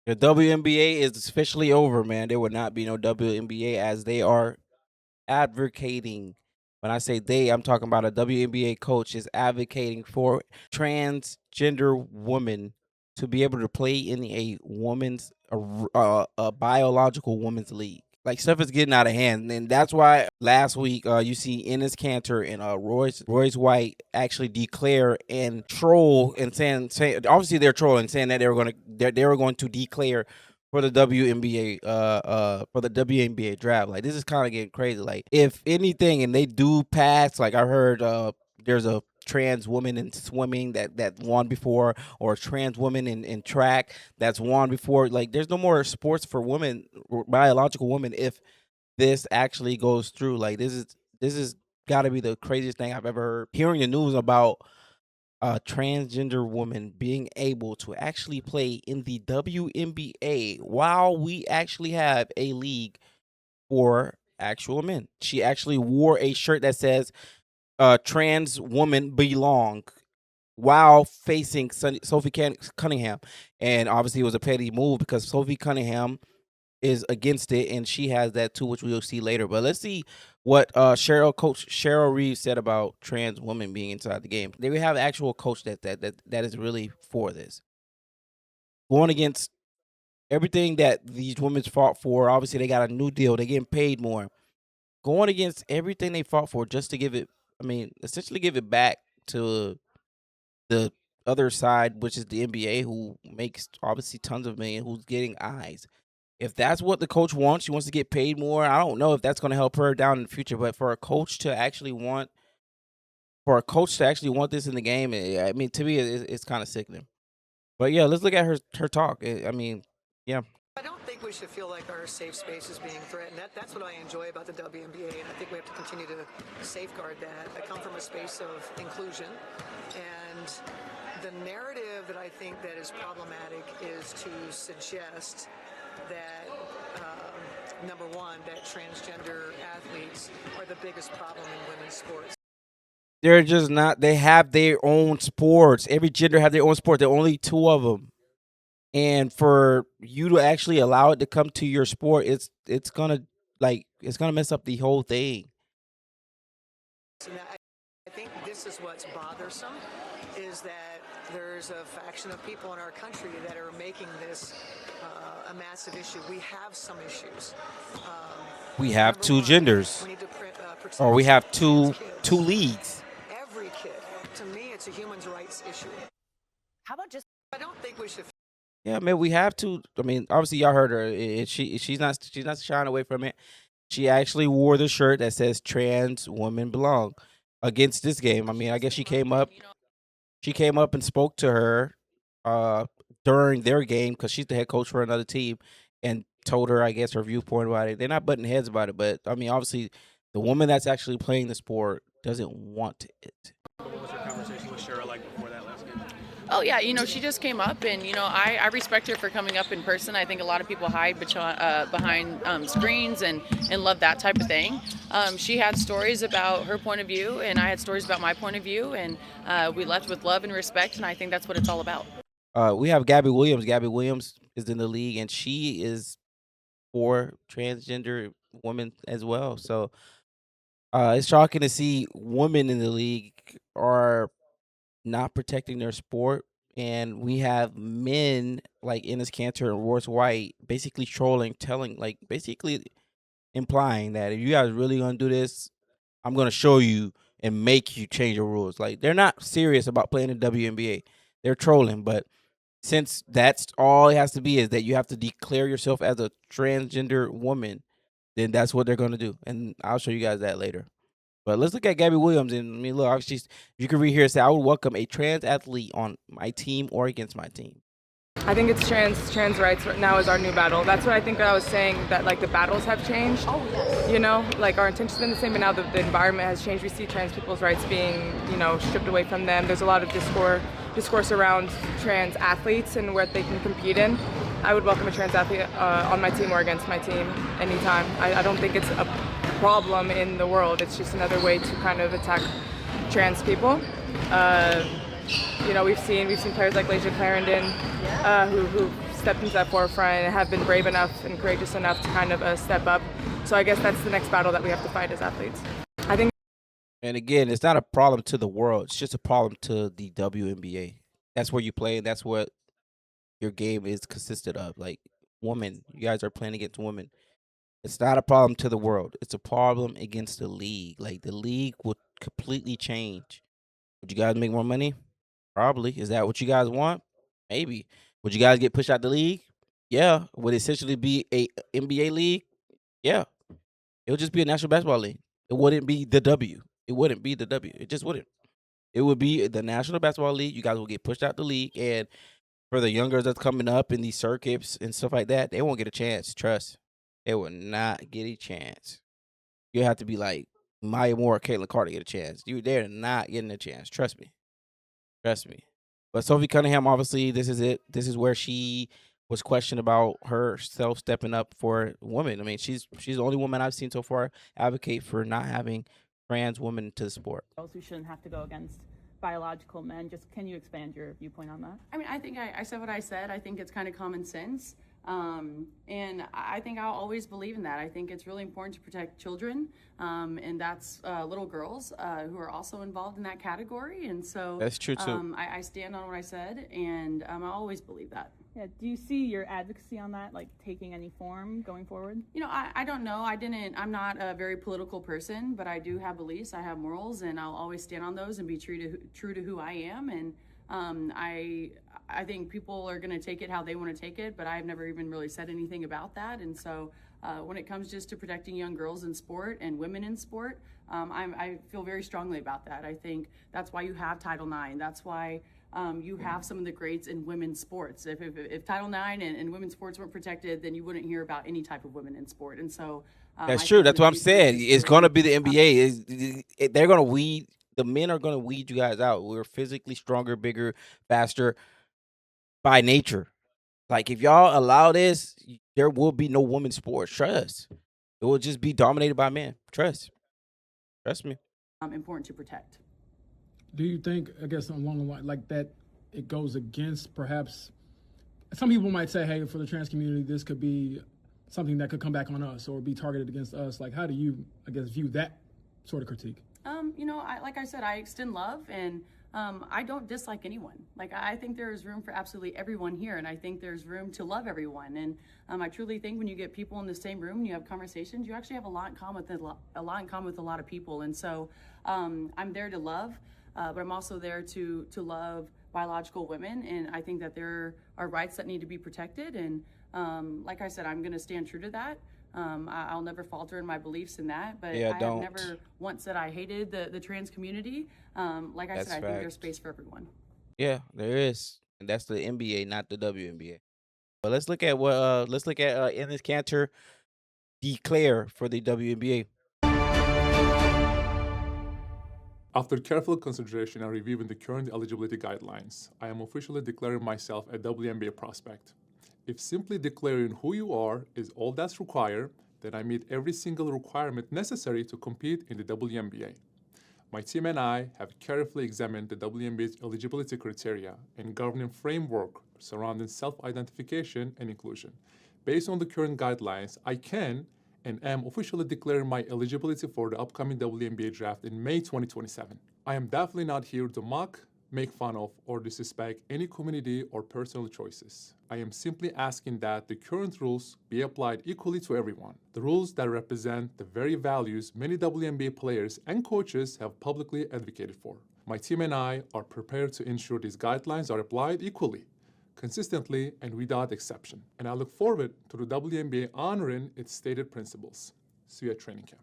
The WNBA is officially over, man. There will not be no WNBA as they are advocating. When I say they, I'm talking about a WNBA coach is advocating for transgender women to be able to play in a biological women's league. Like stuff is getting out of hand, and that's why last week you see Enes Kanter and Royce White actually declare and troll and saying obviously they're trolling, saying that they were going to declare for the WNBA draft. Like this is kind of getting crazy. Like if anything, and they do pass, like I heard there's a trans woman in swimming that won before, or a trans woman in track that's won before. Like there's no more sports for women, biological women, if this actually goes through. Like this is got to be the craziest thing I've ever heard. Hearing the news about a transgender woman being able to actually play in the WNBA while we actually have a league for actual men. She actually wore a shirt that says trans woman belong while facing Sophie Cunningham. And obviously it was a petty move because Sophie Cunningham is against it, and she has that too, which we'll see later. But let's see what Coach Cheryl Reeves said about trans women being inside the game. They have an actual coach that is really for this, going against everything that these women fought for. Obviously, they got a new deal; they're getting paid more. Going against everything they fought for just to give it, essentially give it back to the other side, which is the NBA, who makes obviously tons of money, who's getting eyes. If that's what the coach wants, she wants to get paid more. I don't know if that's going to help her down in the future, but for a coach to actually want this in the game, to me, it's kind of sickening. But yeah, let's look at her talk. Yeah. I don't think we should feel like our safe space is being threatened. That's what I enjoy about the WNBA, and I think we have to continue to safeguard that. I come from a space of inclusion, and the narrative that I think that is problematic is to suggest that, number one, that transgender athletes are the biggest problem in women's sports. They're just not. They have their own sports. Every gender have their own sport. There are only two of them. And for you to actually allow it to come to your sport, it's gonna mess up the whole thing. I think this is what's bothersome, is that there's a faction of people in our country that are making this a massive issue. We have some issues. We have two genders, we need to or we have two leagues. Every kid. To me, it's a human rights issue. How about just? I don't think we should. Yeah, man, we have to. Obviously, y'all heard her. She's not shying away from it. She actually wore the shirt that says "Trans Women Belong" against this game. I guess she came up. She came up and spoke to her during their game because she's the head coach for another team, and told her, I guess, her viewpoint about it. They're not butting heads about it, but obviously, the woman that's actually playing the sport doesn't want it. What was your conversation with Cheryl like before that last game? Oh yeah, she just came up, and I respect her for coming up in person. I think a lot of people hide behind screens and love that type of thing. She had stories about her point of view, and I had stories about my point of view, and we left with love and respect, and I think that's what it's all about. We have Gabby Williams. Gabby Williams is in the league, and she is for transgender women as well. So it's shocking to see women in the league are not protecting their sport, and we have men like Enes Kanter and Royce White basically trolling, basically implying that if you guys really gonna do this, I'm gonna show you and make you change your rules. Like they're not serious about playing in WNBA. They're trolling, but since that's all it has to be is that you have to declare yourself as a transgender woman, then that's what they're gonna do, and I'll show you guys that later. But let's look at Gabby Williams. And look, obviously, you can read here, say, I would welcome a trans athlete on my team or against my team. I think it's trans rights right now is our new battle. That's what I think I was saying, that the battles have changed. Oh yes. Our intention's been the same, but now the environment has changed. We see trans people's rights being, stripped away from them. There's a lot of discourse around trans athletes and where they can compete in. I would welcome a trans athlete on my team or against my team anytime. I don't think it's a problem in the world. It's just another way to kind of attack trans people. We've seen players like Laisha Clarendon who stepped into that forefront and have been brave enough and courageous enough to kind of step up. So I guess that's the next battle that we have to fight as athletes. I think. And again, it's not a problem to the world. It's just a problem to the WNBA. That's where you play, and that's what your game is consisted of. Like women, you guys are playing against women. It's not a problem to the world. It's a problem against the league. Like the league would completely change. Would you guys make more money? Probably. Is that what you guys want? Maybe. Would you guys get pushed out the league? Yeah. Would it essentially be a NBA league? Yeah. It would just be a National Basketball League. It wouldn't be the W. It wouldn't be the W. It just wouldn't. It would be the National Basketball League. You guys will get pushed out the league, and for the youngers that's coming up in these circuits and stuff like that, they won't get a chance. Trust, they will not get a chance. You have to be like Maya Moore, or Caitlin Carter get a chance. They're not getting a chance. Trust me. Trust me. But Sophie Cunningham, obviously, this is it. This is where she was questioned about herself stepping up for women. I mean, she's the only woman I've seen so far advocate for not having trans women to the sport. Girls who shouldn't have to go against biological men. Just can you expand your viewpoint on that? I mean, I think I said what I said. I think it's kind of common sense. And I think I'll always believe in that. I think it's really important to protect children, and that's little girls who are also involved in that category. And so That's true too. I stand on what I said, and I always believe that. Yeah. Do you see your advocacy on that like taking any form going forward? You know, I don't know. I'm not a very political person, but I do have beliefs. I have morals, and I'll always stand on those and be true to who I am. And I think people are going to take it how they want to take it, but I've never even really said anything about that. And so when it comes just to protecting young girls in sport and women in sport, I feel very strongly about that. I think that's why you have Title IX. That's why you have some of the greats in women's sports. If Title IX and women's sports weren't protected, then you wouldn't hear about any type of women in sport. And so That's true. That's what I'm saying. It's going to be the NBA. They're going to weed. The men are going to weed you guys out. We're physically stronger, bigger, faster by nature. Like if y'all allow this, there will be no women's sports. Trust. It will just be dominated by men. Trust me. important to protect. Do you think, I guess, along the line like that, it goes against perhaps some people might say, hey, for the trans community, this could be something that could come back on us or be targeted against us. Like, how do you, I guess, view that sort of critique? You know, like I said, I extend love, and I don't dislike anyone. Like, I think there is room for absolutely everyone here, and I think there's room to love everyone. And I truly think when you get people in the same room and you have conversations, you actually have a lot in common with a lot of people. And so I'm there to love, but I'm also there to love biological women, and I think that there are rights that need to be protected. And like I said, I'm going to stand true to that. I'll never falter in my beliefs in that, but Yeah, I don't. have never once said I hated the trans community. Like I That's said, I think facts. there's space for everyone. Yeah, there is, and that's the NBA, not the WNBA. But let's look at what Enes Kanter declare for the WNBA. After careful consideration and reviewing the current eligibility guidelines, I am officially declaring myself a WNBA prospect. If simply declaring who you are is all that's required, then I meet every single requirement necessary to compete in the WNBA. My team and I have carefully examined the WNBA's eligibility criteria and governing framework surrounding self-identification and inclusion. Based on the current guidelines, I can and am officially declaring my eligibility for the upcoming WNBA draft in May 2027. I am definitely not here to mock, make fun of, or disrespect any community or personal choices. I am simply asking that the current rules be applied equally to everyone. The rules that represent the very values many WNBA players and coaches have publicly advocated for. My team and I are prepared to ensure these guidelines are applied equally, consistently, and without exception. And I look forward to the WNBA honoring its stated principles. See you at training camp.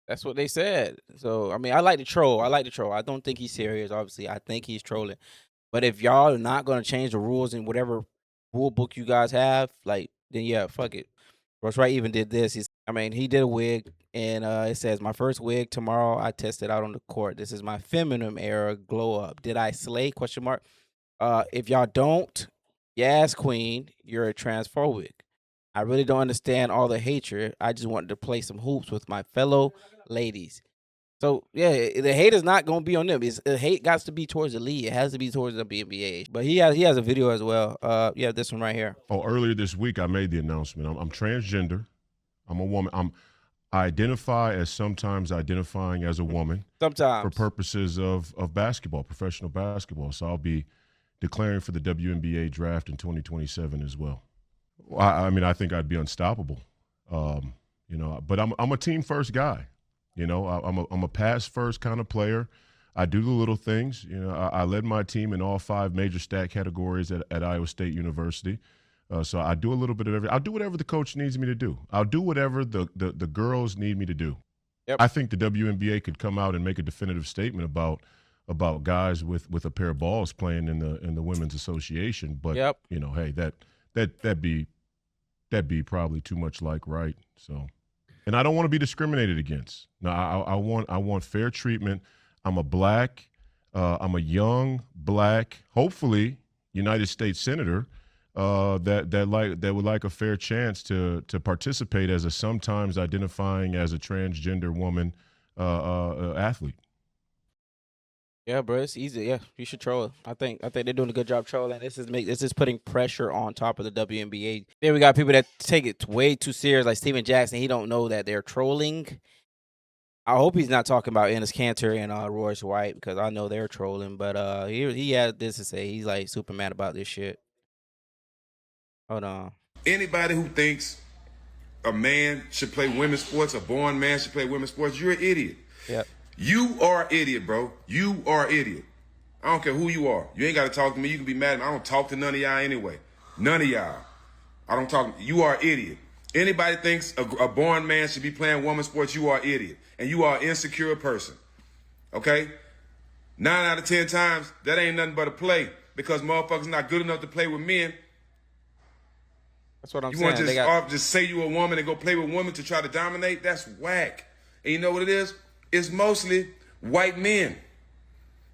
That's what they said. So I mean, I like to troll. I don't think he's serious. Obviously, I think he's trolling. But if y'all are not gonna change the rules in whatever rule book you guys have, like, then yeah, fuck it. Royce Wright even did this. He did a wig, and it says, "My first wig tomorrow. I tested out on the court. This is my feminine era glow up. Did I slay? Question mark. If y'all don't, yes, queen, you're a transphobic. I really don't understand all the hatred. I just wanted to play some hoops with my fellow ladies. So yeah, the hate is not gonna be on them. The hate got to be towards the league. It has to be towards the WNBA. But he has a video as well. Yeah, this one right here. Oh, earlier this week I made the announcement. I'm transgender. I'm a woman. I identify as sometimes identifying as a woman Sometimes for purposes of basketball, professional basketball. So I'll be declaring for the WNBA draft in 2027 as well. I mean, I think I'd be unstoppable. You know, but I'm a team first guy. You know, I'm a pass first kind of player. I do the little things. You know, I led my team in all 5 major stat categories at Iowa State University. So I do a little bit of everything. I'll do whatever the coach needs me to do. I'll do whatever the girls need me to do. Yep. I think the WNBA could come out and make a definitive statement about guys with a pair of balls playing in the women's association. But Yep. you know, hey, that'd be probably too much like right. So, and I don't want to be discriminated against. No, I want fair treatment. I'm a black, I'm a young black, hopefully United States senator that would like a fair chance to participate as a sometimes identifying as a transgender woman athlete. Yeah, bro, it's easy. Yeah, you should troll it. I think they're doing a good job trolling. This is putting pressure on top of the WNBA. Then we got people that take it way too serious, like Steven Jackson. He don't know that they're trolling. I hope he's not talking about Enes Kanter and Royce White, because I know they're trolling. But he had this to say. He's like super mad about this shit. Hold on. Anybody who thinks a man should play women's sports, a born man should play women's sports, you're an idiot. Yep. You are an idiot, bro. You are an idiot. I don't care who you are. You ain't got to talk to me. You can be mad at me. I don't talk to none of y'all anyway. None of y'all. I don't talk. You are an idiot. Anybody thinks a born man should be playing women's sports, you are an idiot. And you are an insecure person. Okay? 9 out of 10 times, that ain't nothing but a play, because motherfuckers not good enough to play with men. That's what I'm You saying. want to just say you a woman and go play with women to try to dominate? That's whack. And you know what it is? It's mostly white men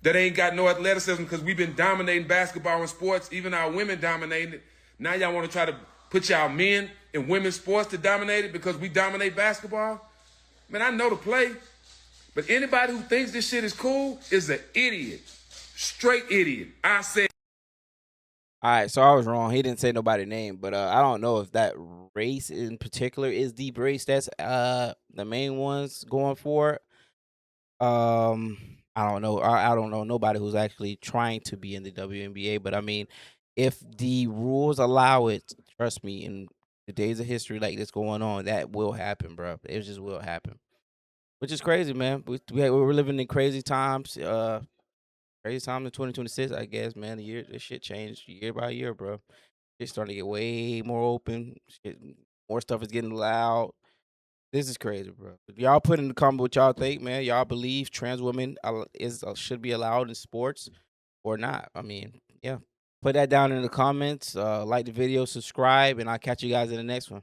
that ain't got no athleticism, because we've been dominating basketball and sports, even our women dominating it. Now y'all want to try to put y'all men in women's sports to dominate it because we dominate basketball? Man, I know the play. But anybody who thinks this shit is cool is an idiot. Straight idiot. I said. All right, so I was wrong. He didn't say nobody's name, but I don't know if that race in particular is the race that's the main ones going for it. I don't know. I don't know nobody who's actually trying to be in the WNBA, but I mean, if the rules allow it, trust me, in the days of history like this going on, that will happen, bro. It just will happen, which is crazy, man. We're living in crazy times. Crazy time in 2026, I guess, man. This shit changed year by year, bro. It's starting to get way more open. Shit, more stuff is getting loud. This is crazy, bro. Y'all put in the comment what y'all think, man. Y'all believe trans women should be allowed in sports or not? I mean, yeah. Put that down in the comments. Like the video, subscribe, and I'll catch you guys in the next one.